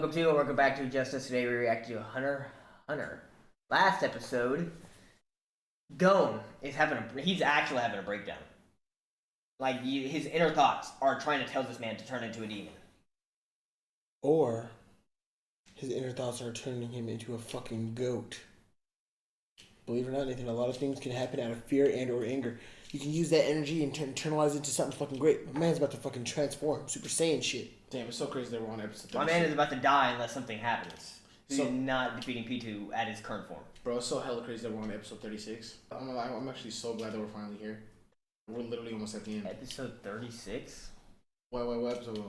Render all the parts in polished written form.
Welcome back to Justice. Today we react to Hunter. Last episode, Gon is he's actually having a breakdown. Like, his inner thoughts are trying to tell this man to turn into a demon. Or his inner thoughts are turning him into a fucking goat. Believe it or not, Nathan, a lot of things can happen out of fear and or anger. You can use that energy and internalize it into something fucking great. My man's about to fucking transform. Super Saiyan shit. Damn, it's so crazy that we're on episode 36. My man is about to die unless something happens. He's not defeating Pitou at his current form. Bro, it's so hella crazy that we're on episode 36. I'm actually so glad that we're finally here. We're literally almost at the end. Episode 36? What episode?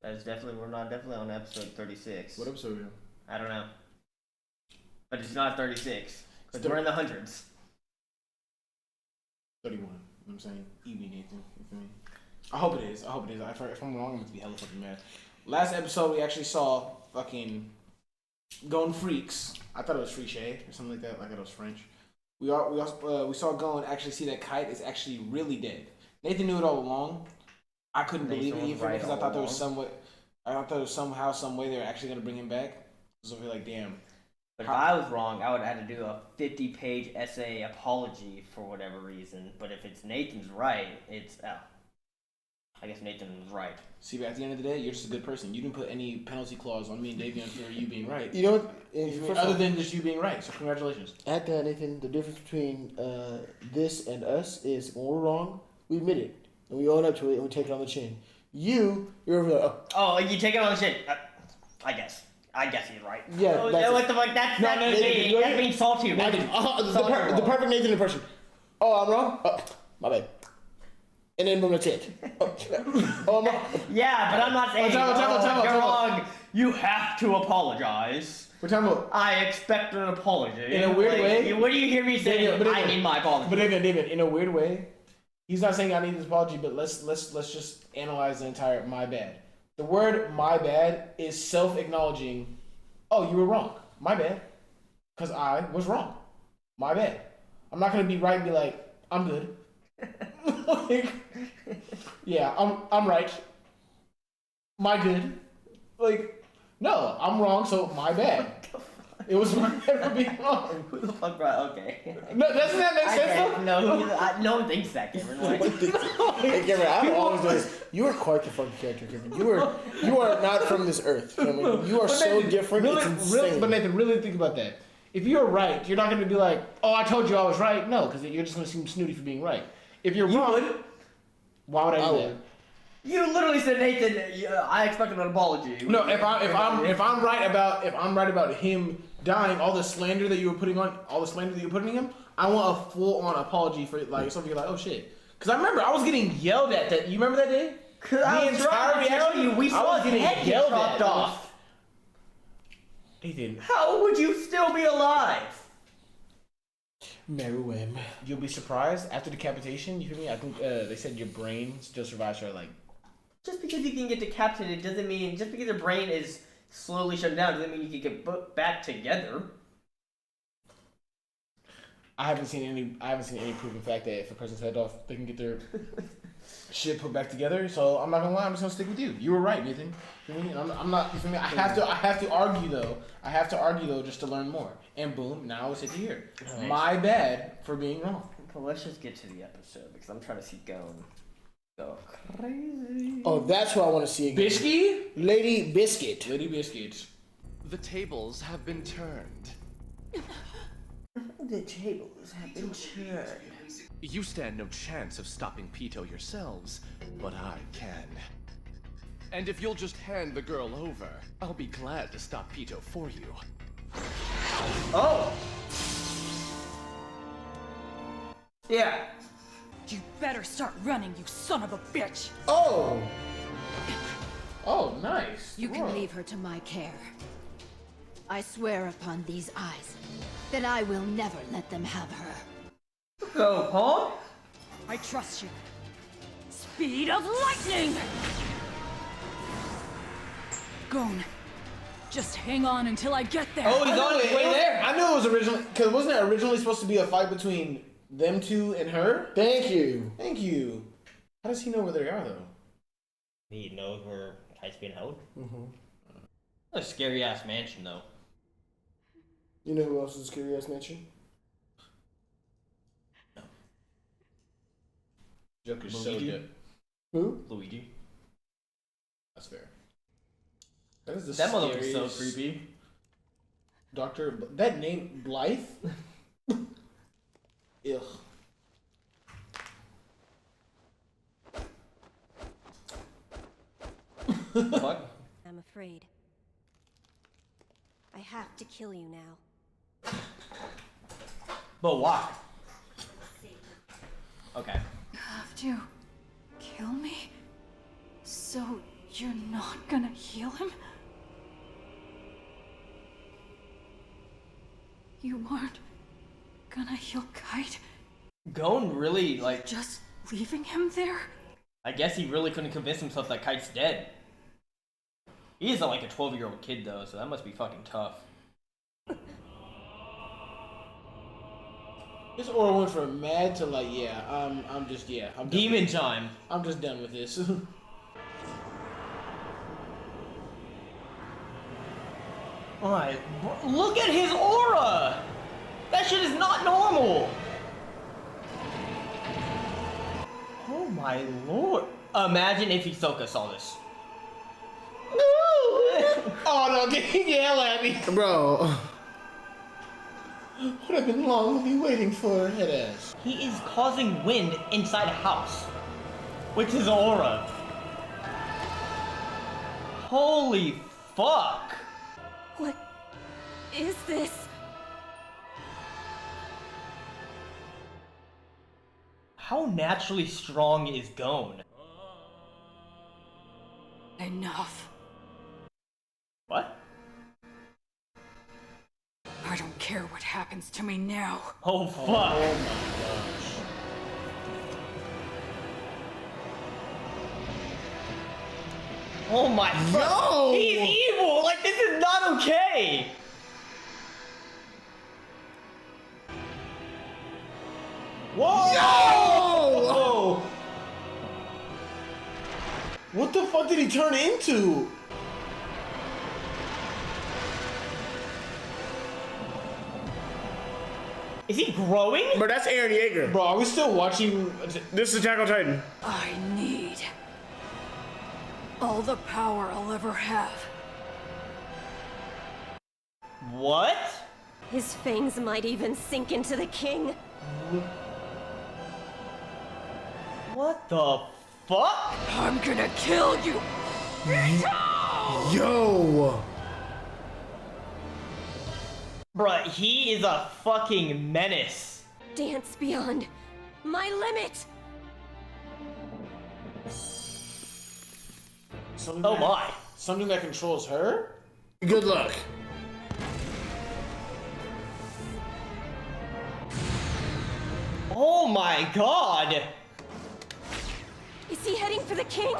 We're not definitely on episode 36. What episode are we on? I don't know. But it's not 36. Because we're in the hundreds. 31. You know what I'm saying? Evening, Nathan. You feel me? I hope it is. If I'm wrong, I'm going to be hella fucking mad. Last episode, we actually saw fucking Gon Freaks. I thought it was Freache or something like that. Like it was French. We saw Gon actually see that Kite is actually really dead. Nathan knew it all along. I couldn't believe it even because I thought there was somehow, some way they were actually going to bring him back. So I feel like, damn. But if I was wrong, I would have had to do a 50-page essay apology for whatever reason. But if it's Nathan's right, I guess Nathan was right. See, but at the end of the day, you're just a good person. You didn't put any penalty clause on me and Davion for you being right. You know what? Other than just you being right. So congratulations. At that, Nathan, the difference between this and us is when we're wrong, we admit it. And we own up to it and we take it on the chin. You're over there. Oh, you take it on the chin. I guess he's right. Yeah. What the fuck? That's being salty. The perfect Nathan impression. Oh, I'm wrong? Oh, my bad. And then boom, that's it. Oh, I'm wrong. Yeah, but I'm not saying you're wrong. You have to apologize. We're talking about. I expect an apology. In a weird way. What do you hear me saying? I need my apology. But David, in a weird way, he's not saying I need this apology, but let's just analyze the entire my bad. The word "my bad" is self-acknowledging. Oh, you were wrong. My bad, because I was wrong. My bad. I'm not gonna be right and be like, I'm good. Like, yeah, I'm right. My good. Like, no, I'm wrong. So my bad. It was my bad for being wrong. Who the fuck brought? Okay. No, doesn't that make sense? No one thinks that, Cameron. Like, Hey, Cameron, I've always done this. You are quite the fucking character, Cameron. You are not from this earth. Cameron. You are so different. It's insane. But Nathan, really think about that. If you're right, you're not going to be like, "Oh, I told you I was right." No, because you're just going to seem snooty for being right. If you're wrong, why would I do that? You literally said, Nathan, I expect an apology. No, if I'm right about him dying, all the slander that you were putting him, I want a full on apology for like something like, oh shit. Because I remember I was getting yelled at. That you remember that day? Because I was trying to tell you, we saw his head get chopped off. Nathan, how would you still be alive? Meruem. You'll be surprised after decapitation. You feel me? I think they said your brain still survives for like. Just because you can get decapitated doesn't mean, just because your brain is slowly shut down doesn't mean you can get put back together. I haven't seen any proof of fact that if a person's head off, they can get their shit put back together. So I'm not gonna lie, I'm just gonna stick with you. You were right, Nathan. You feel me? I'm not. You feel me? I have to argue though, just to learn more. And boom, now we sit here. Right. My bad for being wrong. But let's just get to the episode because I'm trying to see Gon go crazy. Oh, that's who I want to see again. Biscuit? Lady Biscuit. Lady Biscuit. The tables have been turned. The tables have been turned. You stand no chance of stopping Pitou yourselves, but I can. And if you'll just hand the girl over, I'll be glad to stop Pitou for you. Oh! Yeah. You better start running, you son of a bitch! Oh! Oh, nice. You can leave her to my care. I swear upon these eyes that I will never let them have her. Go, Paul. I trust you. Speed of lightning! Gon, just hang on until I get there. Oh, he's on his way there. I knew it was originally, because wasn't it originally supposed to be a fight between them two and her? Thank you. How does he know where they are, though? He knows where Kite's being held. Mm-hmm. A scary ass mansion, though. You know who else is a scary ass mansion? Joker's Luigi? so good. Who? Luigi. That's fair. That is the That motherfucker's so scariest- creepy. Doctor, that name Blythe. Ugh. Fuck. I'm afraid. I have to kill you now. But why? Okay. You have to kill me? So you're not gonna heal him? You aren't gonna heal Kite? Gon really, like, Just leaving him there? I guess he really couldn't convince himself that Kite's dead. He isn't like a 12-year-old kid, though, so that must be fucking tough. This aura went from mad to like, yeah, I'm just, yeah, I'm done Demon with this. time. I'm just done with this. Alright, look at his aura! That shit is not normal! Oh my lord. Imagine if Hisoka saw this. Oh no, yell at me. Bro. What I've been longingly waiting for, head ass. He is causing wind inside a house. With his aura. Holy fuck! What is this? How naturally strong is Gon? Enough. What? I don't care what happens to me now. Oh fuck. Oh my gosh. Oh my fuck. Yo! He's evil! Like, this is not okay! Whoa! Yo! What the fuck did he turn into? Is he growing? Bro, that's Aaron Yeager. Bro, are we still watching? This is Attack on Titan. I need all the power I'll ever have. What? His fangs might even sink into the king. What the fuck? I'm gonna kill you! Yo! Bruh, he is a fucking menace. Dance beyond my limit. Something Oh that- my. Something that controls her? Good luck. Oh my god! Is he heading for the king?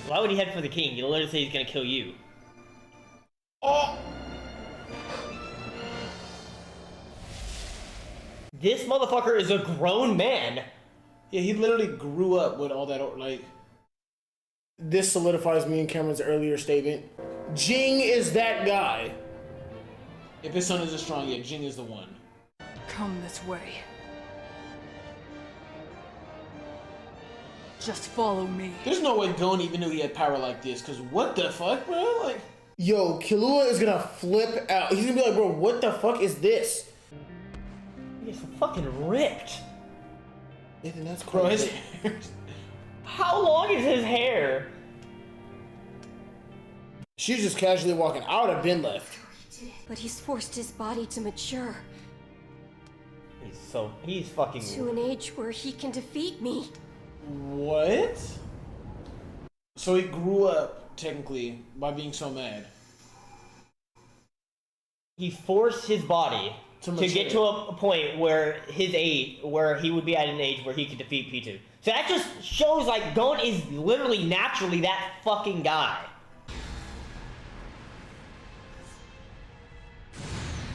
Why would he head for the king? You literally say he's gonna kill you. Oh! This motherfucker is a grown man. Yeah, he literally grew up with all that, like... This solidifies me and Cameron's earlier statement. Jing is that guy. If his son isn't strong yet, Jing is the one. Come this way. Just follow me. There's no way Gon even knew he had power like this, because what the fuck, bro? Like... Yo, Killua is gonna flip out. He's gonna be like, bro, what the fuck is this? He's fucking ripped. Nathan, that's Bro, his crazy. hair... How long is his hair? She's just casually walking. I would have been left. But he's forced his body to mature He's fucking... to an age where he can defeat me. What? So he grew up, technically, by being so mad. He forced his body to get to a point where where he would be at an age where he could defeat Pitou. So that just shows like Gon is literally naturally that fucking guy.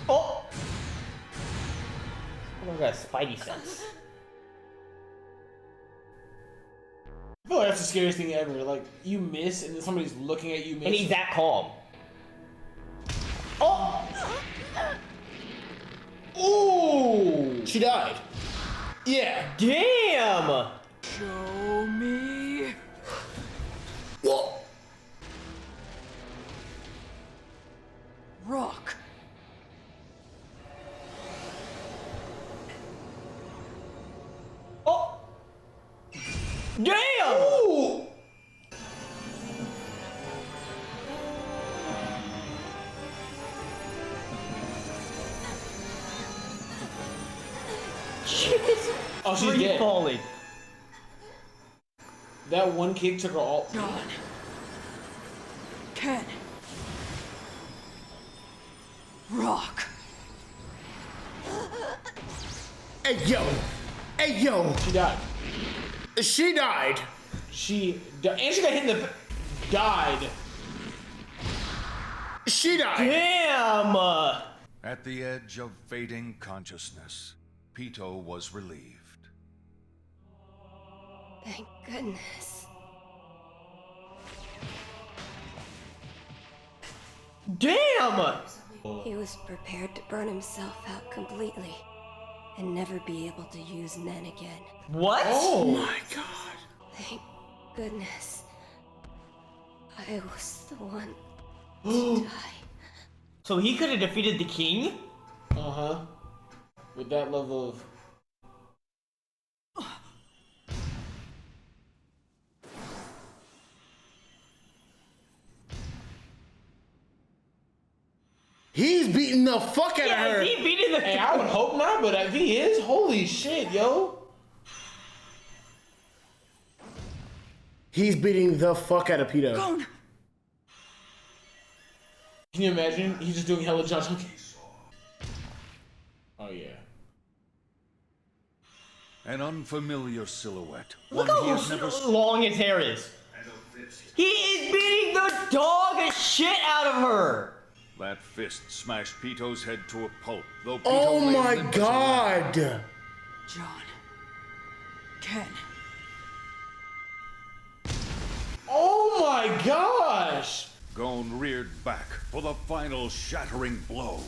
Oh! I got a spidey sense. I feel feel like that's the scariest thing ever. Like, you miss, and then somebody's looking at you miss. And he's that calm. Oh! Ooh! She died. Yeah. Damn! Show me. Whoa. Rock. Oh! Damn! Ooh! Oh, she's Free dead. falling. That one kick took her all. Gone. Ken. Rock. Hey yo. Hey yo. She died. She died. And she got hit in the. Died. She died. Damn! At the edge of fading consciousness, Pitou was relieved. Thank goodness. Damn! He was prepared to burn himself out completely and never be able to use Nen again. What? Oh my god. Thank goodness. I was the one to die. So he could have defeated the king? Uh-huh. With that level of. He's beating the fuck out of her. He beating the Hey, I would hope not, but if he is, holy shit, yo. He's beating the fuck out of Pitou. Gone. Can you imagine? He's just doing hella Josh Hook. Oh, yeah. An unfamiliar silhouette. Look One he how has never long his hair is. He is beating the dog shit out of her. That fist smashed Pitou's head to a pulp, though Pitou Oh lay my limp as a rat. god. John. Ken. Oh my gosh! Gon reared back for the final shattering blow.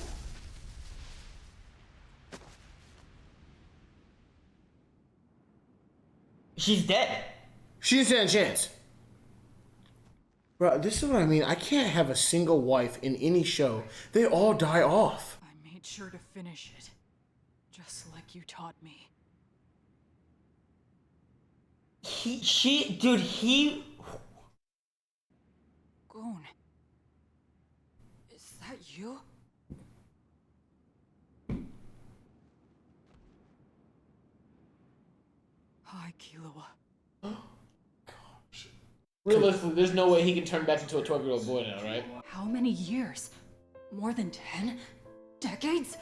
She's dead. She didn't stand a chance. Bro, this is what I mean. I can't have a single wife in any show. They all die off. I made sure to finish it. Just like you taught me. He. Gon. Is that you? Hi, Killua. Realistically, there's no way he can turn back into a 12-year-old boy now, right? How many years? More than 10? Decades?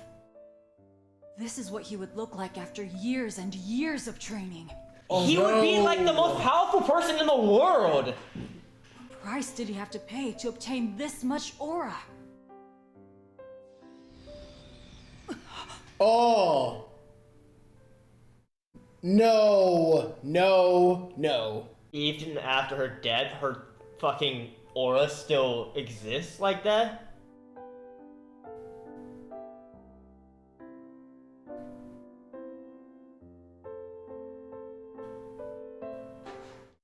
This is what he would look like after years and years of training. Oh, He would be no. like the most powerful person in the world. What price did he have to pay to obtain this much aura? Oh. No. No. No. Even after her death, her fucking aura still exists like that?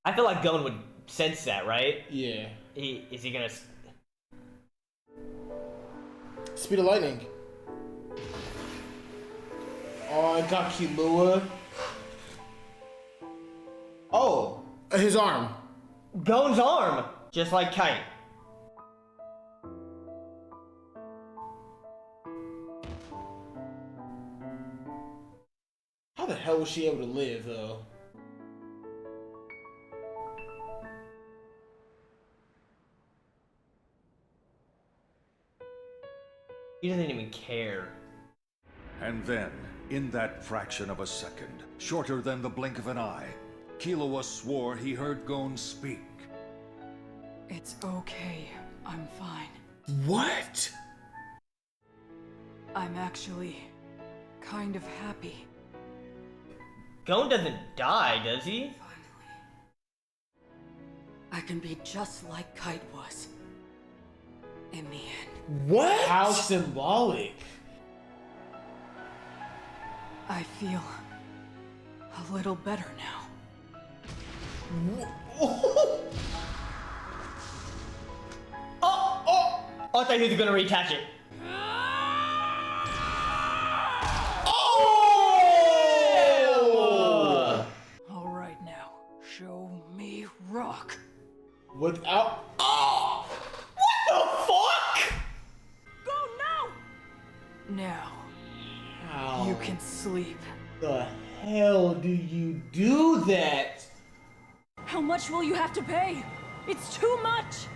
I feel like Gon would sense that, right? Yeah. Is he gonna... Speed of lightning. Oh, I got Killua. Oh. His arm. Gon's arm! Just like Kite. How the hell was she able to live, though? He doesn't even care. And then, in that fraction of a second, shorter than the blink of an eye, Killua swore he heard Gon speak. It's okay. I'm fine. What? I'm actually kind of happy. Gon doesn't die, does he? I can be just like Kite was. In the end. What? How symbolic. I feel a little better now. Oh, I thought he was gonna reattach it. Oh! All right now, show me rock. Without. What the fuck? Go now! Now, How you can sleep. the hell do you do that? How much will you have to pay? It's too much!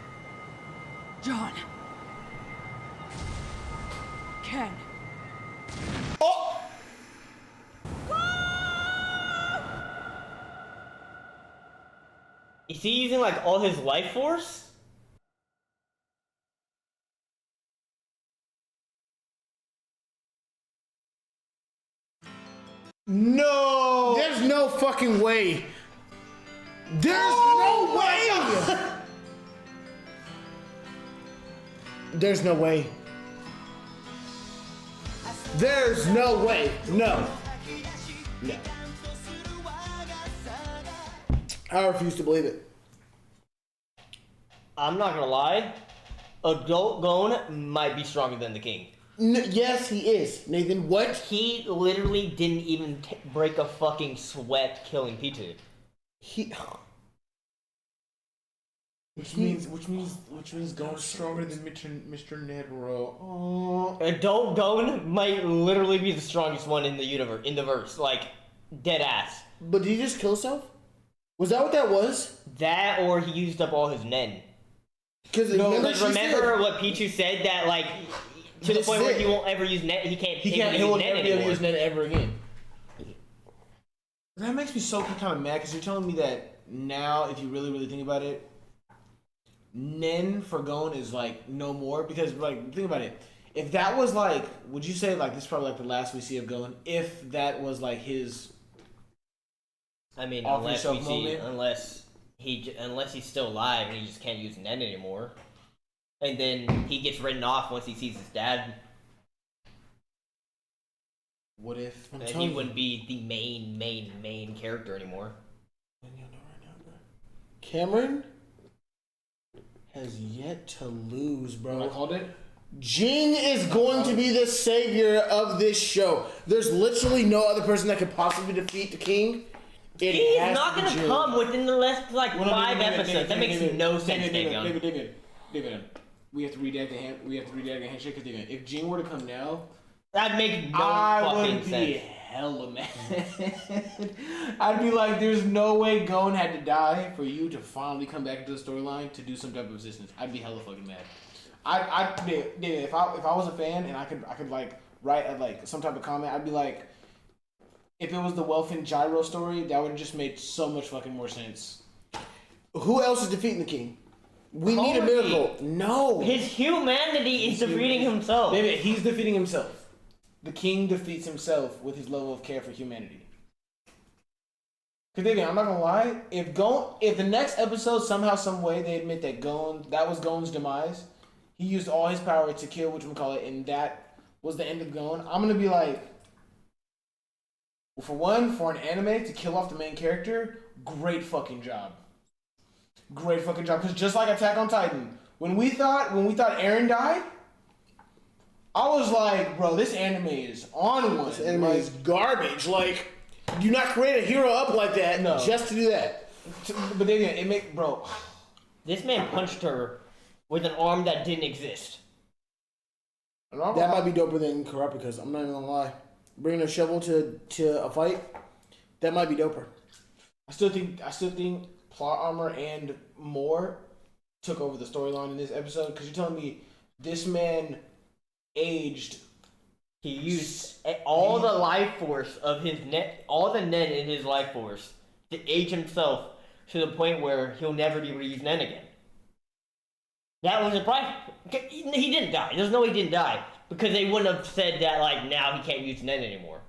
John. Ken. Oh! Is he using like all his life force? No! There's no fucking way. There's no way. There's no way. There's no way. No. No. I refuse to believe it. I'm not gonna lie. Adult Gon might be stronger than the king. Yes, he is. Nathan, what? He literally didn't even break a fucking sweat killing Pitou. He. Which means Gon's stronger than Mr. Netero. Oh. Adult Gon might literally be the strongest one in the universe, in the verse, like dead ass. But did he just kill himself? Was that what that was? That or he used up all his nen. Because remember what Pitou said that like to the This point is where it. he won't ever use net. He He'll use never net be able to anymore. use Nen ever again. That makes me so kind of mad because you're telling me that now, if you really think about it, Nen for Gon is like no more because like think about it. If that was like, would you say like this is probably like the last we see of Gon? If that was like his, I mean, off unless yourself we see, moment. unless he's still alive and he just can't use net anymore, and then he gets written off once he sees his dad, what if? and he wouldn't be the main character anymore. Cameron has yet to lose, bro. I called it. Jing is going to be the savior of this show. There's literally no other person that could possibly defeat the king. He's not going to come within the last like Well, no, 5 David, episodes. That makes no sense, David, David. David, we have to redact the hand. We have to redact the handshake because if Jing were to come now, That makes no I fucking would be sense. hella mad. I'd be like, "There's no way Gon had to die for you to finally come back into the storyline to do some type of resistance." I'd be hella fucking mad. If I was a fan and I could like write like some type of comment, I'd be like, if it was the Welfin Gyro story, that would have just made so much fucking more sense. Who else is defeating the king? We need a Cody. miracle. No. His humanity is defeating himself. David, he's defeating himself. The king defeats himself with his level of care for humanity. Cause David, I'm not gonna lie, if the next episode somehow, some way they admit that that was Gon's demise, he used all his power to kill whatchamacallit, and that was the end of Gon, I'm gonna be like, well, for one, for an anime to kill off the main character, great fucking job. Great fucking job. Because just like Attack on Titan, when we thought Eren died, I was like, bro, this anime is on one. This anime is garbage. Like, do not create a hero up like that just to do that. But then it make bro. This man punched her with an arm that didn't exist. That might be doper than Kurapika's. I'm not even gonna lie. Bringing a shovel to a fight, that might be doper. I still think plot armor and more took over the storyline in this episode because you're telling me this man aged. He used all the life force of his net, all the nen in his life force to age himself to the point where he'll never be able to use nen again. That was a price. He didn't die. There's no way he didn't die because they wouldn't have said that like now he can't use nen anymore.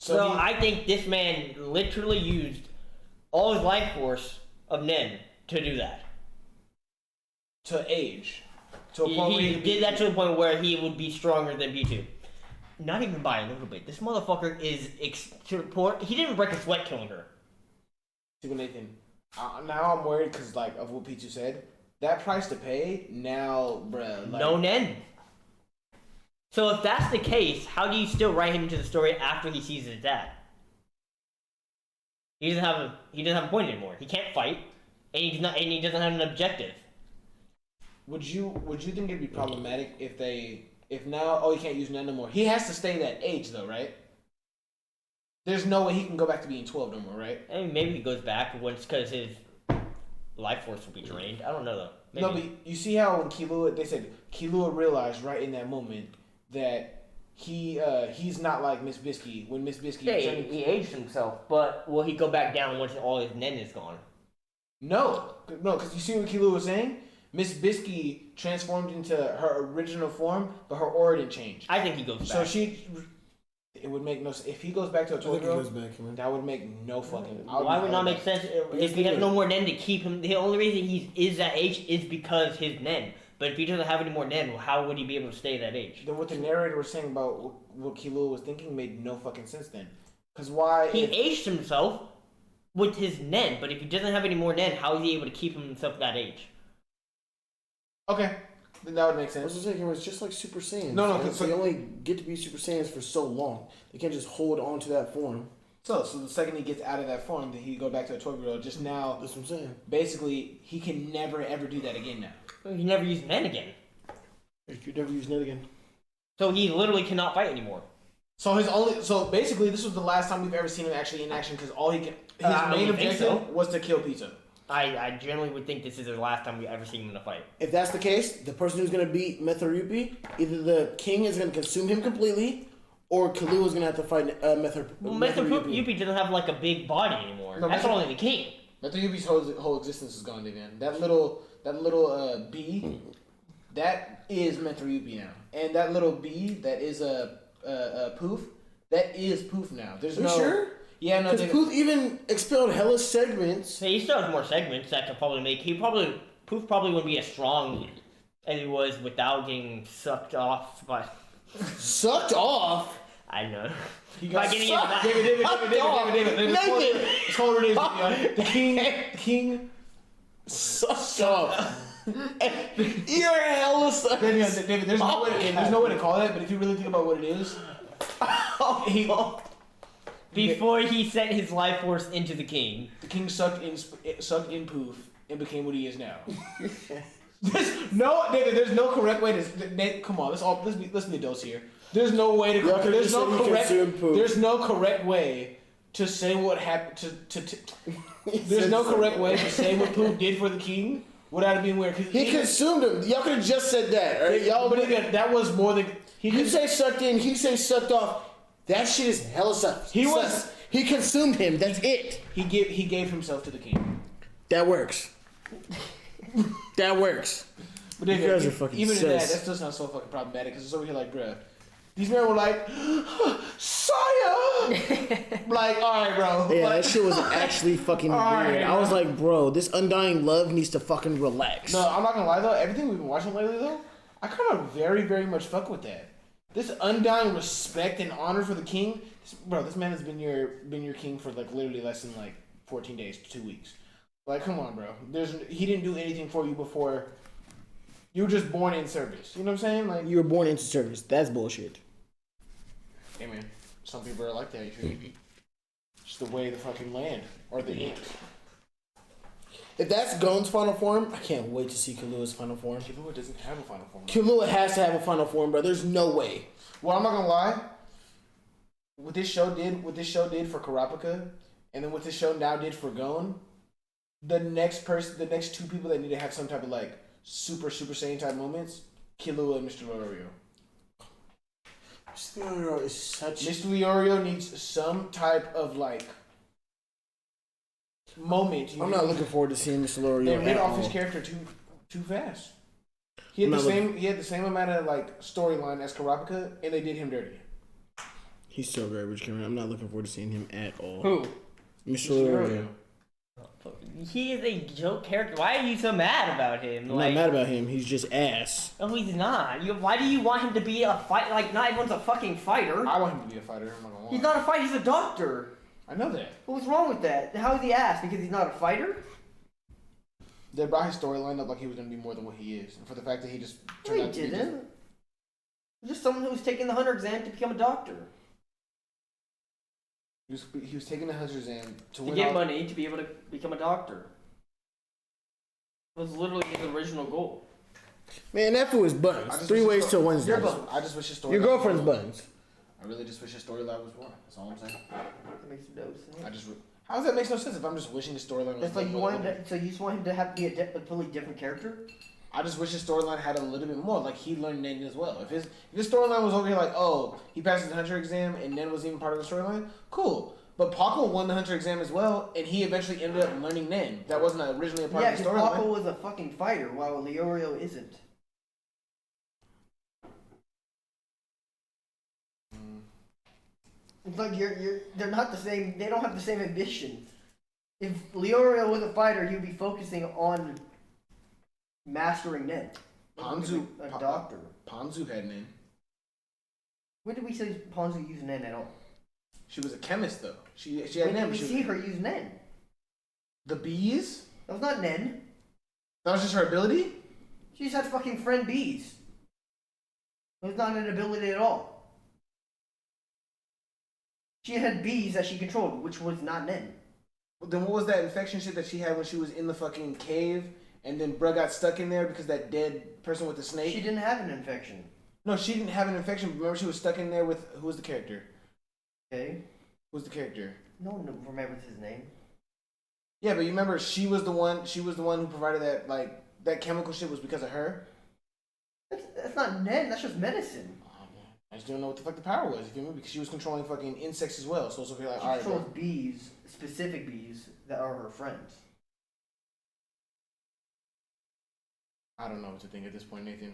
So I think this man literally used all his life force of nen to do that. To age. To a point where He could did that to the point where he would be stronger than Pitou. Not even by a little bit. This motherfucker is to the point. He didn't break a sweat killing her. See, Nathan, now I'm worried because like of what Pitou said. That price to pay now, bruh. Like, No Nen. So if that's the case, how do you still write him into the story after he sees his dad? He doesn't have a point anymore. He can't fight, and he doesn't have an objective. Would you think it'd be problematic if now he can't use Nen no more? He has to stay that age though, right? There's no way he can go back to being 12 no more, right? I mean, maybe he goes back once because his life force will be drained. I don't know though. Maybe. No, but you see how when they said Killua realized right in that moment that he's not like Miss Bisky when Miss Bisky. Yeah, he aged himself, but will he go back down once all his Nen is gone? No, because you see what Killua was saying. Miss Bisky transformed into her original form, but her aura didn't change. I think he goes back. So it would make no sense if he goes back to a 12-year-old. That would make no fucking. Why would it not make sense if he has no more Nen to keep him? The only reason he is that age is because his Nen. But if he doesn't have any more Nen, how would he be able to stay that age? What the narrator was saying about what Killua was thinking made no fucking sense then. Because why? He aged himself with his Nen, but if he doesn't have any more Nen, how is he able to keep himself that age? Okay, then that would make sense. I was saying it's just like Super Saiyans. No, because they only get to be Super Saiyans for so long. They can't just hold on to that form. So the second he gets out of that form, then he go back to a 12-year-old. Just now, that's what I'm saying. Basically, he can never ever do that again now. He never used Nen again. He could never use Nen again. So he literally cannot fight anymore. So basically, this was the last time we've ever seen him actually in action because his main objective was to kill Pitou. I generally would think this is the last time we ever see him in a fight. If that's the case, the person who's going to beat Metharupi, either the king is going to consume him completely, or Killua is going to have to fight Metharupi. Well, Metharupi doesn't have like a big body anymore. No, that's only the king. Metharupi's whole existence is gone, man. That little bee, that is Metharupi now, and that little bee that is a Poof, that is Poof now. There's no. Sure? Yeah, no. Because Poof even expelled hella segments. Hey, he still has more segments that could probably make. Poof probably wouldn't be as strong as he was without getting sucked off by. Sucked off? I know. He got sucked. David. Let's call it the king sucked off. You're hella sucked. David, there's no way to call that, but if you really think about what it is, before he sent his life force into the king sucked in Poof and became what he is now. David, there's no correct way to. Come on, let's be adults here. There's no way to. There's no correct way to say what happened There's no correct way to say what Poof did for the king without it being weird. He consumed him. Y'all could have just said that, right? Y'all, but again, that was more than. You say sucked in. He say sucked off. That shit is hella sucked. He consumed him. That's it. He gave himself to the king. That works. That works. But you guys are fucking even in that still sounds so fucking problematic because it's over here like, bruh. These men were like, Sire! Like, alright, bro. Yeah, like, that shit was actually fucking weird. Right, I was like, bro, this undying love needs to fucking relax. No, I'm not gonna lie though. Everything we've been watching lately though, I kind of very, very much fuck with that. This undying respect and honor for the king. This man has been your king for like literally less than like 14 days to 2 weeks. Like, come on, bro. He didn't do anything for you before. You were just born in service. You know what I'm saying? Like, you were born into service. That's bullshit. Hey man, some people are like that. Just the way the fucking land or the ink. If that's Gon's final form, I can't wait to see Killua's final form. Killua doesn't have a final form. Killua has to have a final form, bro. There's no way. Well, I'm not gonna lie. What this show did for Kurapika, and then what this show now did for Gon, the next two people that need to have some type of like Super Saiyan type moments, Killua and Mr. Leorio. Mr. Leorio is such. Mr. Leorio needs some type of like moment. I'm not looking forward to seeing Mr. Leorio. They rid off his character too fast. He had the same amount of like storyline as Kurapika, and they did him dirty. He's so garbage, Cameron. I'm not looking forward to seeing him at all. Who? Mr. Leorio. He is a joke character. Why are you so mad about him? I'm not mad about him. He's just ass. No, he's not. Why do you want him to be a fight? Like, not everyone's a fucking fighter. I want him to be a fighter. I'm not gonna lie. He's not a fighter. He's a doctor. I know that. What's wrong with that? How is he ass? Because he's not a fighter? They brought his storyline up like he was gonna be more than what he is, and for the fact that he just No, turned he out to be didn't. Just someone who's taking the hunter exam to become a doctor. He was taking the hunter exam to win get all- money to be able to become a doctor. It was literally his original goal. Man, that fool is I buttons. just 3 wish ways his till sto- Wednesday. I just wish his storyline. Your girlfriend's was more. buttons. I really just wish his storyline was more. That's all I'm saying. That makes no sense. How does that make no sense if I'm just wishing his storyline was That's like you more? want him to, so you just want him to have be a totally different character? I just wish his storyline had a little bit more. Like he learned Nen as well. If his storyline was over here like, oh, he passed his hunter exam and Nen was even part of the storyline, cool. But Paco won the hunter exam as well, and he eventually ended up learning Nen. That wasn't originally a part Yeah, of the because storyline. Paco was a fucking fighter, while Leorio isn't. It's like they're not the same. They don't have the same ambition. If Leorio was a fighter, he would be focusing on mastering Nen. Ponzu, a doctor. Ponzu had Nen. When did we see Ponzu use Nen at all? She was a chemist though. She had When Nen. did we see her use Nen? The bees? That was not Nen. That was just her ability? She just had fucking friend bees. It was not an ability at all. She had bees that she controlled, which was not Nen. Then what was that infection shit that she had when she was in the fucking cave and then bruh got stuck in there because that dead person with the snake? She didn't have an infection. No, she didn't have an infection. Remember she was stuck in there with, who was the character? Okay. Who was the character? No one remembers his name. Yeah, but you remember she was the one who provided that, like, that chemical shit was because of her? That's not Nen, that's just medicine. I just don't know what the fuck the power was, you feel me? Because she was controlling fucking insects as well. So it's okay, like, She alright, controls bro. bees, specific bees, that are her friends. I don't know what to think at this point, Nathan.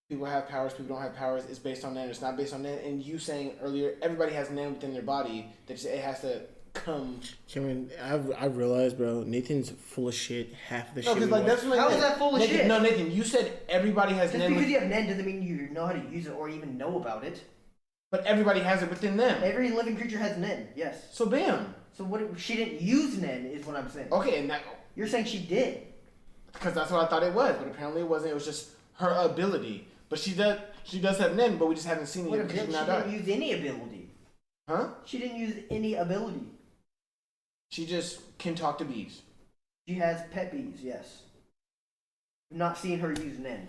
People have powers, people don't have powers. It's based on that. It's not based on that. And you saying earlier, everybody has Nen within their body. That it has to come. Cameron, I've realized, bro, Nathan's full of shit. Half the No, shit. because we like watch. that's what How is that full of Nathan, shit? No, Nathan, you said everybody has Just Nen. because you have Nen doesn't mean you know how to use it or even know about it. But everybody has it within them. Every living creature has Nen, yes. So bam. So what? She didn't use Nen, is what I'm saying. Okay, and that You're saying she did. because that's what I thought it was, but apparently it wasn't. It was just her ability. But she does have Nen, but we just haven't seen it What yet ability? because She she's not didn't out. use any ability. Huh? She didn't use any ability. She just can talk to bees. She has pet bees, yes. I've not seen her use Nen.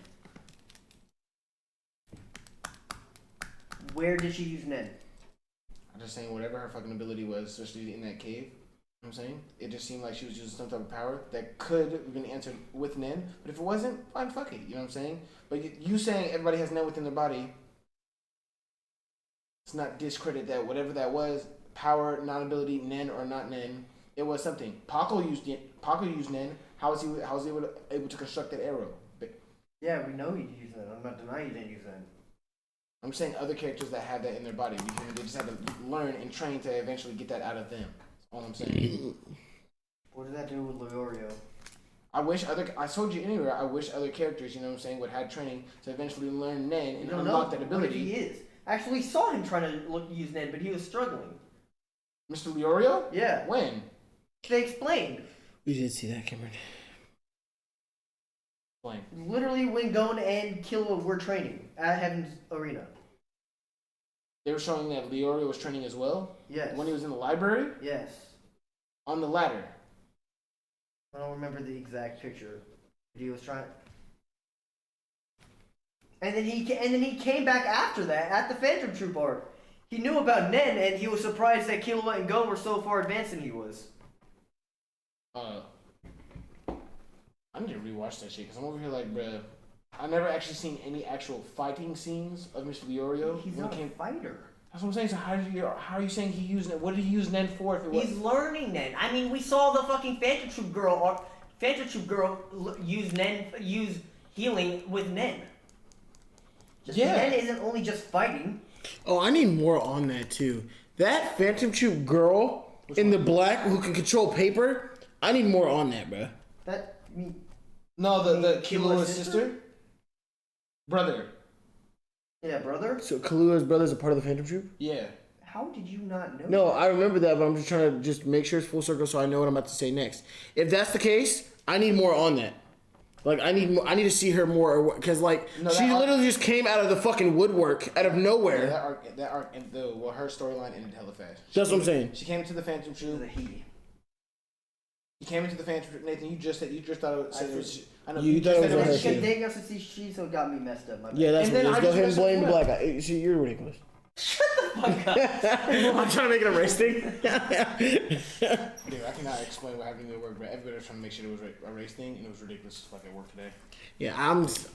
Where did she use Nen? I'm just saying whatever her fucking ability was, especially in that cave. You know what I'm saying? It just seemed like she was using some type of power that could have been answered with Nen. But if it wasn't, fine, fuck it. You know what I'm saying? But you saying everybody has Nen within their body, it's not discredit that whatever that was, power, non-ability, Nen or not Nen, it was something. Paco used Nen. How was he able to construct that arrow? Yeah, we know he used Nen. I'm not denying he didn't use Nen. I'm saying other characters that had that in their body. Because they just had to learn and train to eventually get that out of them. That's all I'm saying. What does that do with Leorio? I told you anyway, I wish other characters, you know what I'm saying, would have training to eventually learn Nen and You don't unlock know that what if ability. he is. Actually, saw him trying to use Nen, but he was struggling. Mr. Leorio? Yeah. When? They explained. We did see that, Cameron. When? Literally when Gon and Killua were training at Heaven's Arena. They were showing that Leorio was training as well? Yes. When he was in the library? Yes. On the ladder. I don't remember the exact picture. But he was trying. And then he came back after that at the Phantom Troop arc. He knew about Nen, and he was surprised that Killua and Gon were so far advanced than he was. I need to rewatch that shit because I'm over here like, bruh. I never actually seen any actual fighting scenes of Mr. Leorio. He's when not it came. a fighter. That's what I'm saying. So how are you saying he used Nen? What did he use Nen for? If it was He's learning Nen. I mean, we saw the fucking Phantom Troop girl use healing with Nen. Yeah. Nen isn't only just fighting. Oh, I need more on that too. That Phantom Troop girl in the black who can control paper, I need more on that, bro. That me. No, the Killua's Killua's sister? Brother. Yeah, brother. So Kalua's brother's a part of the Phantom Troop? Yeah. How did you not know? No, that? I remember that, but I'm just trying to just make sure it's full circle so I know what I'm about to say next. If that's the case, I need more on that. Like I need to see her more because like No, she that literally just came out of the fucking woodwork out of nowhere. Yeah, that arc, and her storyline ended hella fast. That's what I'm saying. She came into the Phantom Troop. You came into the Phantom Troop, Nathan. You just thought it was. I know. You thought it was said her She shit. kept dating us to see she, so it got me messed up. My bad. Yeah, that's And what it then is. I Go just ahead and messed blame the up. black guy. See, you're ridiculous. Shut the fuck up. I'm trying to make it a race thing. Dude, I cannot explain what happened at work, but everybody was trying to make sure it was a race thing, and it was ridiculous like at work today. Yeah,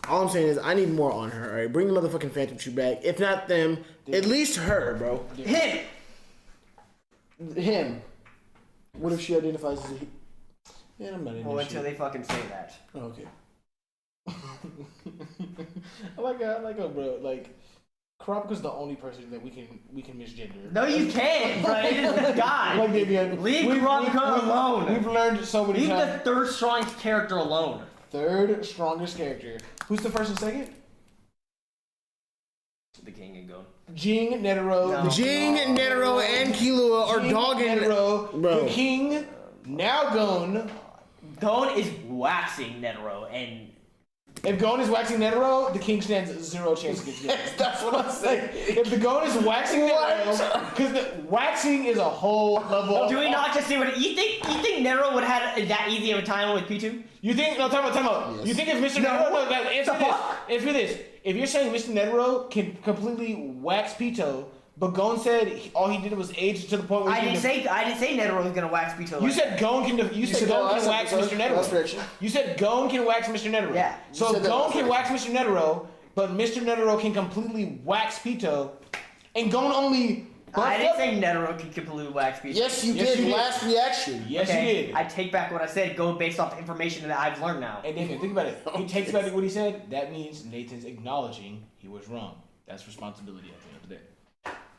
all I'm saying is I need more on her. All right, bring the motherfucking Phantom Troop back. If not them, at least her, bro. Him. What if she identifies as a he? Yeah, I'm not in Well, this until shit. they fucking say that. Oh, okay. I like her, bro. Like, Karapika's the only person that we can misgender. No, you can't, bro. It is a guy. Like, Davian, Leave Karapika alone. We've learned so many Leave times. the third strongest character alone. Third strongest character. Who's the first and second? The king and Gon. Jing, Netero. No. Jing, Netero, and Killua are Jing, dogging. Netero, Bro. the king, now Gon. Gon is waxing Netero, and If Gon is waxing Netero, the king stands 0 chance against Gon. That's what I'm saying. If the Gon is waxing Netero, because the waxing is a whole level. do we not just see what you think Netero would have had that easy of a time with Pitou? You think? No, time out. Yes. You think if Mr. Netero? No, answer this. If you're saying Mr. Netero can completely wax Pitou, but Gon said all he did was age to the point where I didn't say Netero was gonna wax Pitou. You like said Gon can. You said Gon can wax Mr. Netero. You said Gon can wax Mr. Netero. Yeah. So You said that Gon last can week. wax Mr. Netero, but Mr. Netero can completely wax Pitou, and Gon only. I didn't say Netero could completely wax Pitou. Yes, you Yes, did. you did. Last reaction. Yes, Okay, you did. I take back what I said, going based off the information that I've learned now. And Nathan, think about it. He takes back what he said. That means Nathan's acknowledging he was wrong. That's responsibility at the end of the day.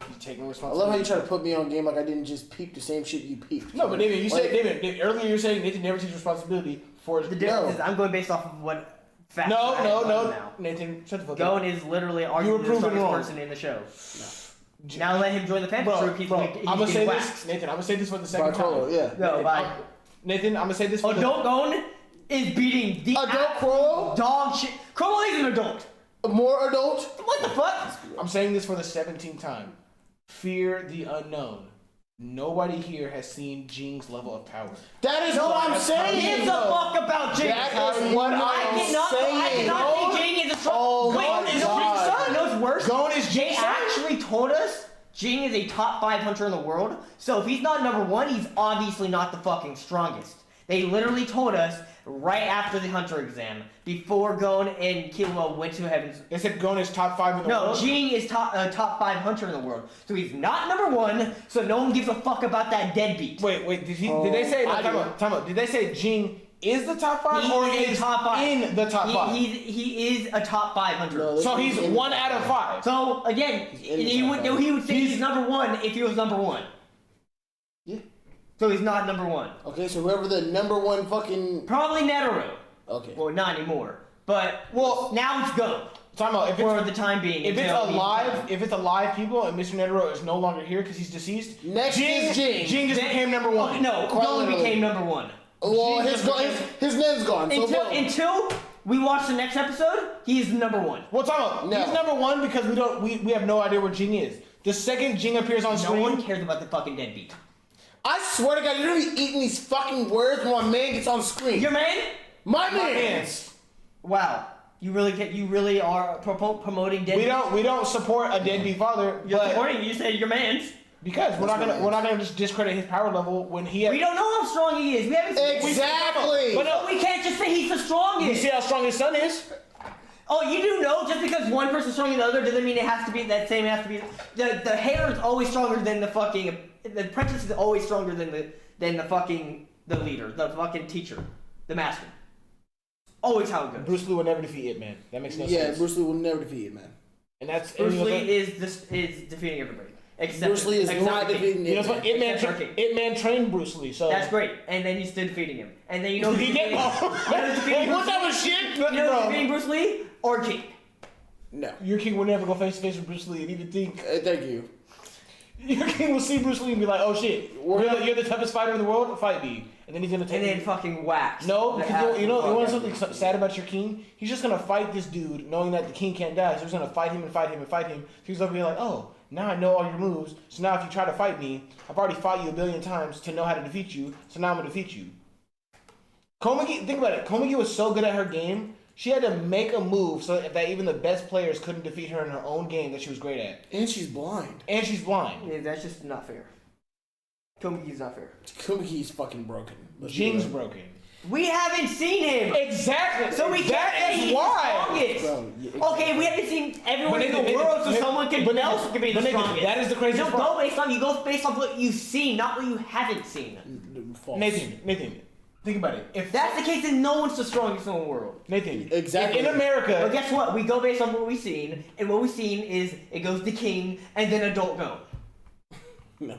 He's taking I responsibility. love how you try to put me on game like I didn't just peep the same shit you peeped. No, but David, you said Like- David earlier. You're saying Nathan never takes responsibility for his. The difference is I'm going based off of what facts I have learned No. now. Nathan, shut the fuck up. Gon is literally arguably the proven strongest wrong. person in the show. Now let him join the Phantom Bro, Troop. He's I'm gonna getting say waxed. this, Nathan. I'm gonna say this for the second Bartolo, time. yeah. No, bye. Nathan, I'm gonna say this for Adult Gon is beating the Adult Crollo? dog shit. Crollo is an adult. More adult? What the fuck? I'm saying this for the 17th time. Fear the unknown. Nobody here has seen Jing's level of power. That is what I'm saying. Gives a fuck about Jing. That is what I cannot say Jing is a strong. Oh Wait, my is Jing's God. son? You know what's worse? Gon is They Jing's son? actually told us Jing is a top 5 hunter in the world. So if he's not number 1, he's obviously not the fucking strongest. They literally told us right after the hunter exam, before Gon and Killua went to heavens. They said Gon is top 5 in the No, world. Jing is top 5 hunter in the world. So he's not number 1. So no one gives a fuck about that deadbeat. Wait. Did they say? I do. Time out. Did they say Jing is the top 5 He or is a is top 5. in the top 5? He is a top 5 hunter. No, So he's in the 1 top out of 5. So again, in the he top would five. he would say he's number 1 if he was number 1. Yeah. So he's not number 1. Okay, so whoever the number one fucking. Probably Netero. Okay. Well, not anymore. But Well, now it's Gon time out. If for it's, the time being. if it's until he- alive people, and Mr. Netero is no longer here because he's deceased. Next is Jing. Jing just Then- became number 1. Okay, no, Quite Gon literally. became number 1. Well, Jing his, just became- his name's gone. So boom. Until we watch the next episode, he's number 1. Well, time out. No. He's number 1 because we have no idea where Jing is. The second Jing appears on No screen, one cares about the fucking deadbeat. I swear to God, you're gonna be eating these fucking words when my man gets on screen. Your man? My my man. hands. Wow. You really are promoting deadbeat. We don't support a deadbeat father, You're but supporting. You said your man's. because we're not gonna just discredit his power level when he. We don't know how strong he is. We haven't seen Exactly. But no, we can't just say he's the You strongest. see how strong his son is. Oh, you do know just because one person's stronger than the other doesn't mean it has to be that same. It has to be the hater is always stronger than the fucking. The apprentice is always stronger than the fucking the leader, the fucking teacher, the master. Always how it goes. Bruce Lee will never defeat Ip Man. That makes no Yeah, sense. Bruce Lee will never defeat it, man. And that's Bruce and he Lee was is defeating everybody. Except, Bruce Lee is except not for King. defeating You know what? Except for King. Ip Man trained Bruce Lee, so That's great. And then he's still defeating him. And then you know who's He did. defeating, who's defeating What Bruce type Lee? of shit, You know who's bro? defeating Bruce Lee or King? No. Your king will never go face to face with Bruce Lee and even think. Thank you. Your king will see Bruce Lee and be like, "Oh shit, you're the toughest fighter in the world. Fight me." And then he's gonna take. And then fucking wax. No, the because you know absolute want fuck something out of sad about your king? He's just gonna fight this dude, knowing that the king can't die. So he's gonna fight him and fight him and fight him. So he's gonna be like, "Oh, now I know all your moves. So now if you try to fight me, I've already fought you a billion times to know how to defeat you. So now I'm gonna defeat you." Komagi, think about it. Komagi was so good at her game. She had to make a move so that even the best players couldn't defeat her in her own game that she was great at. And she's blind. And she's blind. Yeah, that's just not fair. Komiki's not fair. Kumiki's fucking broken. Jing's broken. We haven't seen him. Exactly. So we can't that say is he's why. the strongest. Okay, we haven't seen everyone in the world, so someone else can be the strongest. That is the You craziest don't part. go based on what you've seen, not what you haven't seen. False. Nathan, think about it. If that's the case, then no one's the strongest in the world. Nathan, Exactly. in America, But guess what? We go based on what we've seen, and what we've seen is it goes to King and then Adult Go. No.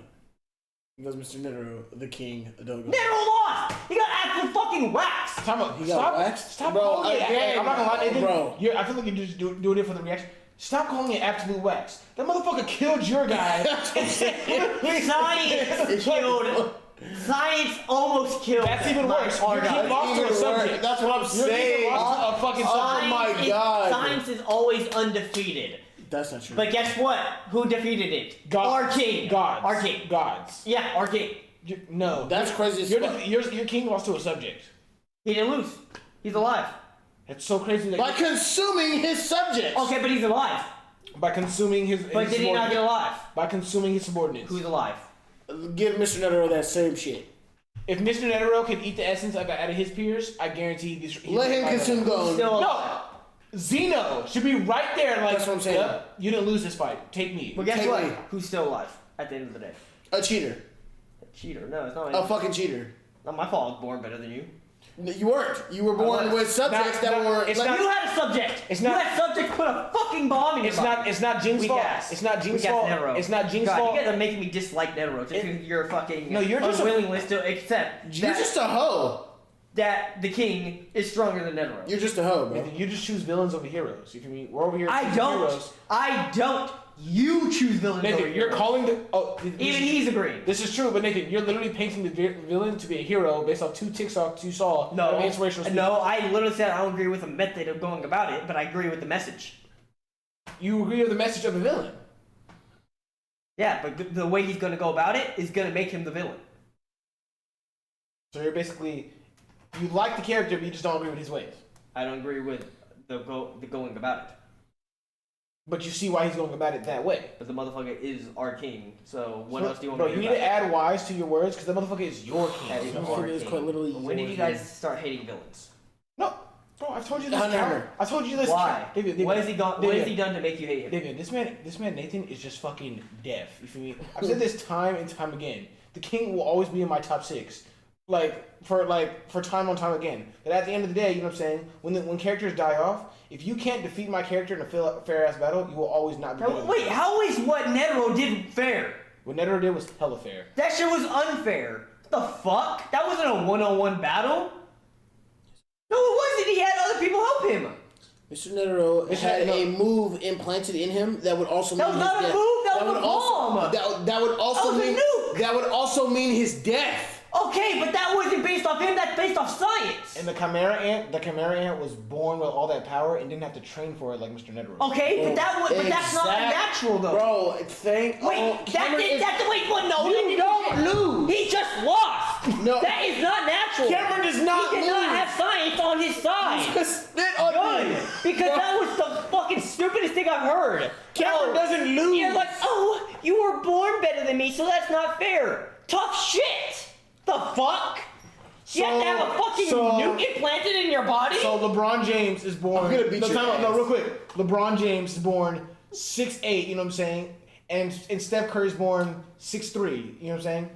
Because Mr. Netero, the king, don't go. Netero lost. He got absolute fucking waxed. Time out. He got waxed? Stop Bro, calling it. again, I'm not gonna lie, Nathan. bro. I feel like you're just doing it for the reaction. Stop calling it absolute wax. That motherfucker killed your guy. Science killed. Science almost killed. That's even my worse. art Your king guy. lost to a subject. That's what I'm Your saying. king lost to a fucking subject. Oh my Science is- God. Science is always undefeated. That's not true. But guess what? Who defeated it? God. Our king. Gods. Our king. Gods. Yeah, our king. No. That's crazy as fuck. Your king lost to a subject. He didn't lose. He's alive. That's so crazy. That By consuming his subjects. Okay, but he's alive. by consuming his. But his did he not get subordinates. alive? By consuming his subordinates. Who's alive? Give Mr. Netero that same shit. If Mr. Netero could eat the essence out of his peers, I guarantee he's Let him consume Gon. Still No, alive. Zeno should be right there. Like, That's what I'm saying. Yep, you didn't lose this fight. Take me. But guess Take what? me. Who's still alive at the end of the day? A cheater. A cheater. No, it's not. A fucking cheater. Not my fault. I was born better than you. You weren't. You were born was. with subjects that were. it's like, not- You had a subject. It's you not- had a subject put a fucking bomb in your It's body. not. It's not Jin's Weak fault. ass. It's not Jin's Weak ass fault. Netero. It's not Jin's God, fault. you guys are making me dislike Netero just because you're fucking No, you're just a- unwillingness to accept You're that, just a hoe. that the king is stronger than Netero. You're just a hoe, bro. You just choose villains over heroes. You feel me? We're over here. I choosing don't. Heroes. I don't. You choose villains over Nathan, you're heroes. calling the. Oh, Even he's agreeing. This is true, but Nathan, you're literally painting the villain to be a hero based off 2 TikToks you saw. No, of inspirational speech. no, I literally said I don't agree with the method of going about it, but I agree with the message. You agree with the message of the villain. Yeah, but the way he's going to go about it is going to make him the villain. So you're basically, you like the character, but you just don't agree with his ways. I don't agree with the going about it. But you see why he's going about it that way. But the motherfucker is our king, so what So- else do you want bro, me to you do need about to add w's to your words because that motherfucker is your king. That is Motherfucker our is king. quite literally When did your you guys king. start hating villains? No, bro, I've told you this. Never. I told you this. Why? David, What has he done? What David, has he done to make you hate him? David, this man Nathan is just fucking deaf. You feel me? I've said this time and time again. The king will always be in my top 6. For time on time again. But at the end of the day, you know what I'm saying? When characters die off, if you can't defeat my character in a fair ass battle, you will always not be good. Now, wait, how is what Netero did fair? What Netero did was hella fair. That shit was unfair. What the fuck? That wasn't a one-on-one battle. No, it wasn't. He had other people help him. Mr. Netero had a move implanted in him that would also That mean was not his a death. move, that was would a also, bomb. that would also That was a mean nuke. that would also mean his death. Okay, but that wasn't based off him. That's based off science. And the Chimera Ant was born with all that power and didn't have to train for it like Mr. Netero. Okay, but that's not unnatural though. Bro, Wait, wait, what? No, You don't lose. He just lost. No. That is not natural. Cameron does not He did not lose. have science on his side. Spit on Good, me. because that was the fucking stupidest thing I've heard. Cameron doesn't lose. You're like, oh, you were born better than me, so that's not fair. Tough shit. The fuck? You have to have a fucking nuke implanted in your body? So LeBron James is born. I'm gonna beat your time out, ass. No, real quick. LeBron James is born 6'8", you know what I'm saying? And Steph Curry's born 6'3", you know what I'm saying?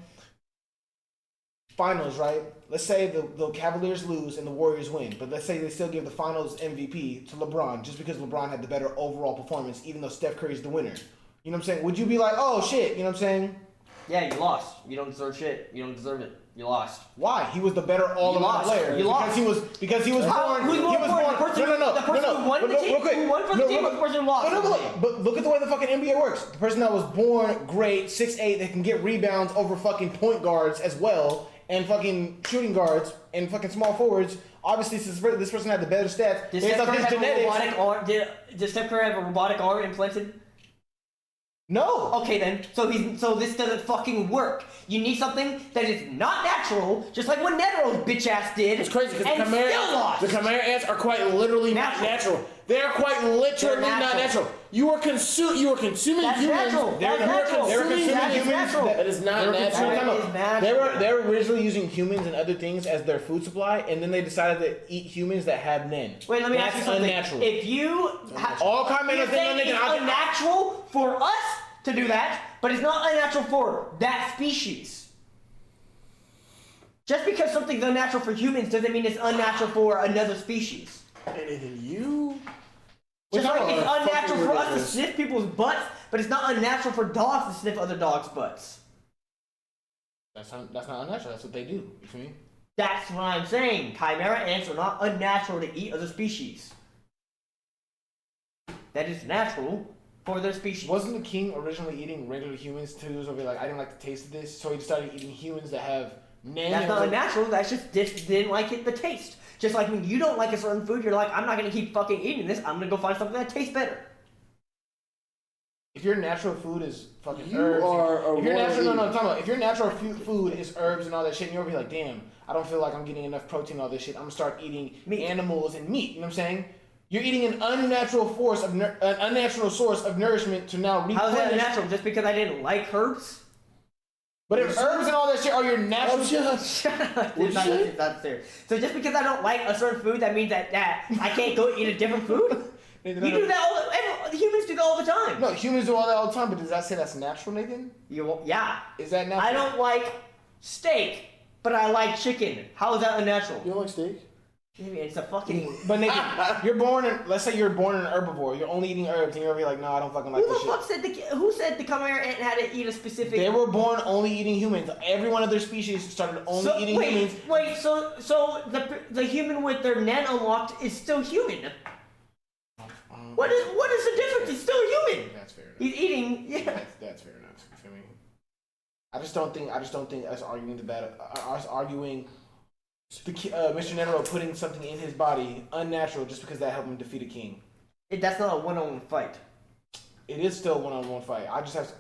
Finals, right? Let's say the Cavaliers lose and the Warriors win, but let's say they still give the Finals MVP to LeBron just because LeBron had the better overall performance, even though Steph Curry's the winner. You know what I'm saying? Would you be like, oh shit, you know what I'm saying? Yeah, you lost. You don't deserve shit. You don't deserve it. You lost. Why? He was the better all-around player. You lost. Because he was born. Who's more important? The person who won the team, who won for the team, or the person who lost? But look at the way the fucking NBA works. The person that was born great, 6'8", that can get rebounds over fucking point guards as well, and fucking shooting guards and fucking small forwards. Obviously, since this person had the better stats, Does based Steph off Curry his have a genetics. robotic arm? Does Steph Curry have a robotic arm implanted? No. Okay then, so this doesn't fucking work. You need something that is not natural, just like what Netero's bitch ass did. It's crazy because and still lost. the chimera ants are quite literally not natural. They are quite literally not natural. You are consuming humans. That's natural. That's natural. They were consuming That is humans. natural. That is not natural. That is natural. They were originally using humans and other things as their food supply, and then they decided to eat humans that have nen. Wait, let me ask you something. Unnatural. If you all chimera it's unnatural for us to do that, but it's not unnatural for that species. Just because something's unnatural for humans doesn't mean it's unnatural for another species. And you. Just like it's unnatural for us to sniff people's butts, but it's not unnatural for dogs to sniff other dogs' butts. That's not unnatural. That's what they do. You feel me? That's what I'm saying. Chimera ants are not unnatural to eat other species. That is natural for their species. Wasn't the king originally eating regular humans too? He was over like, I didn't like the taste of this, so he started eating humans that have nen. That's not unnatural. That's just didn't like the taste. Just like when you don't like a certain food, you're like, I'm not gonna keep fucking eating this. I'm gonna go find something that tastes better. If your natural food is fucking You herbs, are if your natural royal. I'm talking about if your natural food is herbs and all that shit, and you'll be like, damn, I don't feel like I'm getting enough protein and all this shit. I'm gonna start eating Meat. animals and meat. You know what I'm saying? You're eating an unnatural source of nourishment to now replenish. How is that natural? Just because I didn't like herbs? But if herbs and all that shit are your natural, Shut up. It's not serious. So just because I don't like a certain food, that means that I can't go eat a different food? You do that humans do that all the time. No, humans do all that all the time. But does that say that's natural, Nathan? Yeah. Is that natural? I don't like steak, but I like chicken. How is that unnatural? You don't like steak? It's a fucking. But Nathan, let's say you're born an herbivore. You're only eating herbs, and you're gonna be like, no, I don't fucking like Who this the fuck shit. who said the chimera ant had to eat a specific? They were born only eating humans. Every one of their species started only eating humans. Wait, so the human with their nen unlocked is still human. What is the difference? It's still human. That's fair enough. He's eating. Yeah. That's fair enough. You feel me? I just don't think us arguing Mr. Netero putting something in his body unnatural just because that helped him defeat a king. That's not a one-on-one fight. It is still a one-on-one fight. I just have to.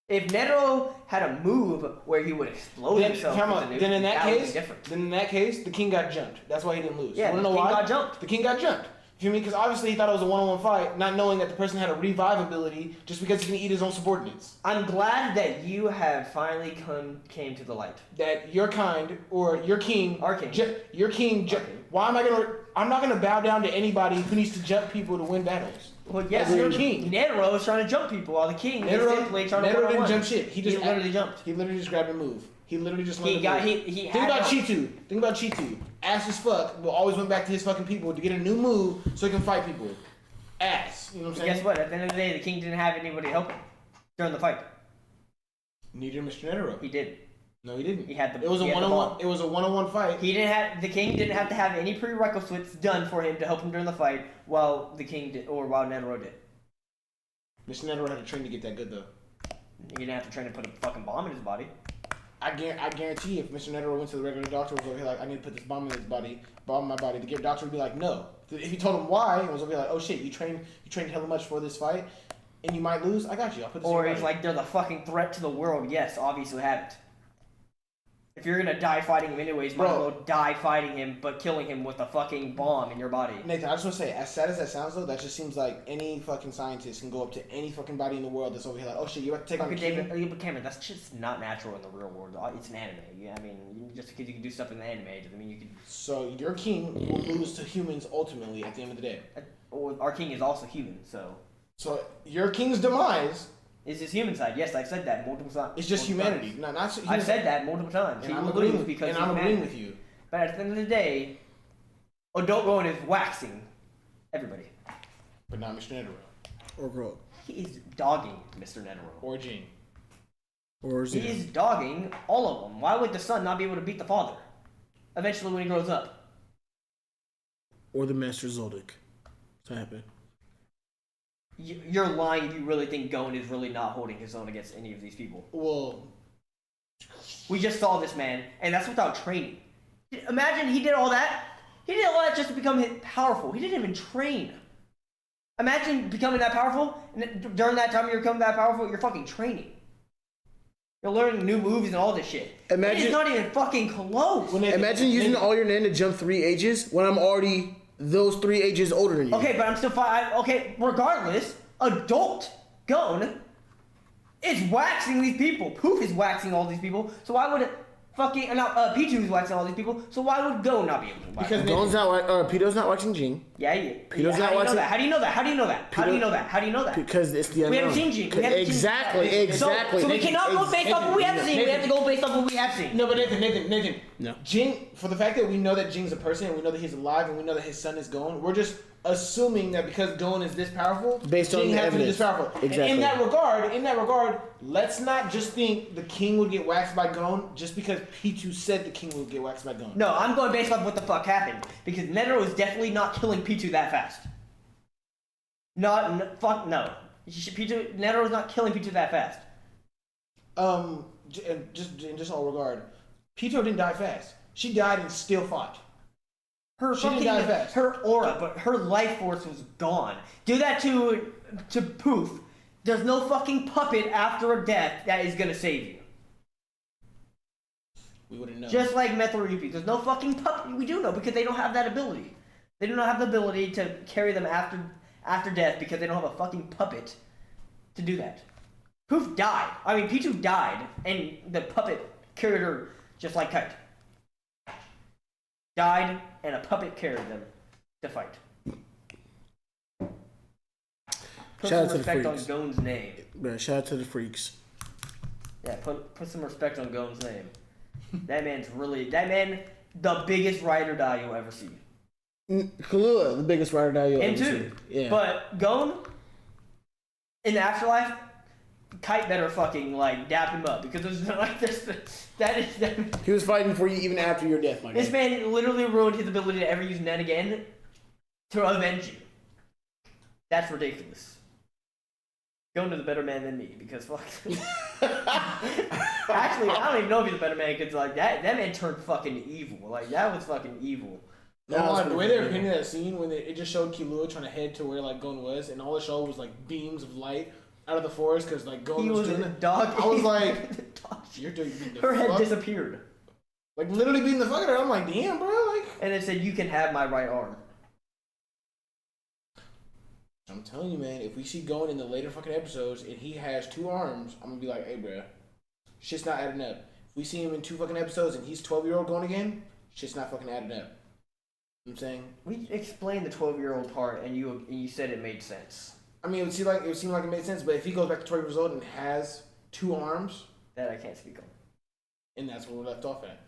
If Netero had a move where he would explode himself, Then in that case, the king got jumped. That's why he didn't lose. Yeah, You wanna the know king why? got jumped. The king got jumped. You feel me? Because obviously he thought it was a one-on-one fight, not knowing that the person had a revive ability just because he can eat his own subordinates. I'm glad that you have finally came to the light. That your kind or your king, Our king. your king. Why am I gonna? I'm not gonna bow down to anybody who needs to jump people to win battles. Well, yes, As your king. Netero is trying to jump people, while the king is simply trying to Netero one-on-one. didn't jump shit. He just literally jumped. He literally just grabbed a move. He literally just He learned got the move. he Think had about no- Pitou. Think about Pitou. Ass as fuck, but always went back to his fucking people to get a new move so he can fight people. Ass. You know what I'm But saying? guess what? At the end of the day, the king didn't have anybody help him during the fight. Neither Mr. Netero. He did. No, he didn't. He had the. It was a he had the one-on-one. ball. It was a one-on-one fight. He didn't have the king didn't have to have any prerequisites done for him to help him during the fight, while the king did, or while Netero did. Mr. Netero had to train to get that good though. He didn't have to train to put a fucking bomb in his body. I guarantee if Mr. Netero went to the regular doctor and was over here like, I need to put this bomb in my body, the doctor would be like, no. If he told him why, and was over here like, oh shit, you trained hella much for this fight, and you might lose, I got you, I'll put this in Or your he's body. like, they're the fucking threat to the world. Yes, obviously have it. If you're gonna die fighting him anyways, might as well die fighting him, but killing him with a fucking bomb in your body. Nathan, I just want to say, as sad as that sounds though, that just seems like any fucking scientist can go up to any fucking body in the world that's over here like, oh shit, you have to take on the king. But Cameron, that's just not natural in the real world. It's an anime. Yeah, I mean, just because you can do stuff in the anime doesn't mean you can. So your king will lose to humans ultimately at the end of the day. Or our king is also human, so. So your king's demise is his human side. Yes, I've said that multiple times. It's just humanity. No, not I've said that multiple times. And He I'm will agreeing lose with, because and he's I'm agreeing humanity. with you. But at the end of the day, Adult Rowan is waxing everybody. But not Mr. Netero. Or girl. he is dogging Mr. Netero. Or Jing. Or He is dogging all of them. Why would the son not be able to beat the father? Eventually, when he grows up. Or the Master Zoldyck. What's happening? You're lying if you really think Gon is really not holding his own against any of these people. Well, We just saw this man, and that's without training. Imagine he did all that. He did all that just to become powerful. He didn't even train. Imagine becoming that powerful, and during that time you're becoming that powerful, you're fucking training. You're learning new moves and all this shit. Imagine- It's not even fucking close. Imagine using all your Nen to jump 3 ages when I'm already those 3 ages older than you. Okay, but I'm still fine. Okay, regardless, adult Gon is waxing these people. Poof is waxing all these people. So why would Pitou is waxing all these people. So why would Gon not be able to wax? Because Gon's not. Pitou's not waxing Jing. Yeah, he is. Pitou's not How waxing. do you know that? How do you know that? How do you know that? How do you know that? Because it's the unknown. We haven't seen Jing. We haven't seen Exactly. Jing. Exactly. So we cannot go based off what we have seen. We have to go based off what we have seen. No, but Nathan. No. Jing, for the fact that we know that Jing's a person and we know that he's alive and we know that his son is Gon, we're just assuming that because Gon is this powerful, Based on Jing the has to be evidence. this powerful. And Exactly. in that regard, let's not just think the king would get waxed by Gon just because Pitou said the king would get waxed by Gon. No, I'm going based off what the fuck happened because Netero is definitely not killing Pitou that fast. Fuck no. Netero is not killing Pitou that fast. And just all regard, Pitou didn't die fast. She died and still fought. She didn't die fast. Her aura, but her life force was gone. Do that to Poof. There's no fucking puppet after a death that is gonna save you. We wouldn't know. Just like Methorupi. There's no fucking puppet. We do know because they don't have that ability. They do not have the ability to carry them after death because they don't have a fucking puppet to do that. Poof died. I mean, Pitou died, and the puppet carried her just like Kite. Died, and a puppet carried them to fight. Put Shout out some to the respect on freaks. Gon's name. Bruh, shout out to the freaks. Yeah, put some respect on Gon's name. That man, the biggest ride or die you'll ever see. Kahlua, the biggest rider now you'll Him ever too. see. Yeah. But Gon, in the afterlife, Kite better fucking like dap him up because there's like that. He was fighting for you even after your death, my guy. This man literally ruined his ability to ever use Nen again to avenge you. That's ridiculous. Gon is a better man than me because fuck. Actually, I don't even know if he's a better man because like that man turned fucking evil. Like that was fucking evil. No, the way they were painting that scene when it just showed Killua trying to head to where like Gon was, and all it showed was like beams of light out of the forest because like Gon He was was doing a it. dog. I was like, you're doing the Her head fuck? disappeared, Like literally beating the fuck out of her. I'm like, damn, bro. Like, and it said, "You can have my right arm." I'm telling you, man. If we see Gon in the later fucking episodes and he has 2 arms, I'm gonna be like, hey, bro, shit's not adding up. If we see him in 2 fucking episodes and he's 12-year-old Gon again, shit's not fucking adding up. You know what I'm saying? We explained the 12-year-old part, and you said it made sense. I mean, it would seem like it made sense, but if he goes back to 12 years old and has 2 arms, That I can't speak on. and that's where we're left off at.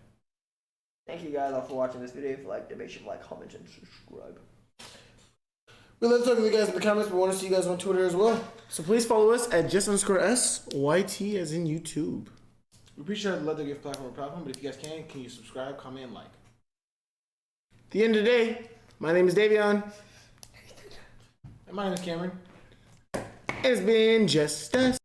Thank you guys all for watching this video. If you liked it, make sure to like, comment, and subscribe. We love talking to you guys in the comments, but we want to see you guys on Twitter as well. So please follow us at just_SYT as in YouTube. We appreciate the love to give platform a platform, but if you guys can you subscribe, comment, and like? At the end of the day, my name is Davion. And my name is Cameron. It's been just us.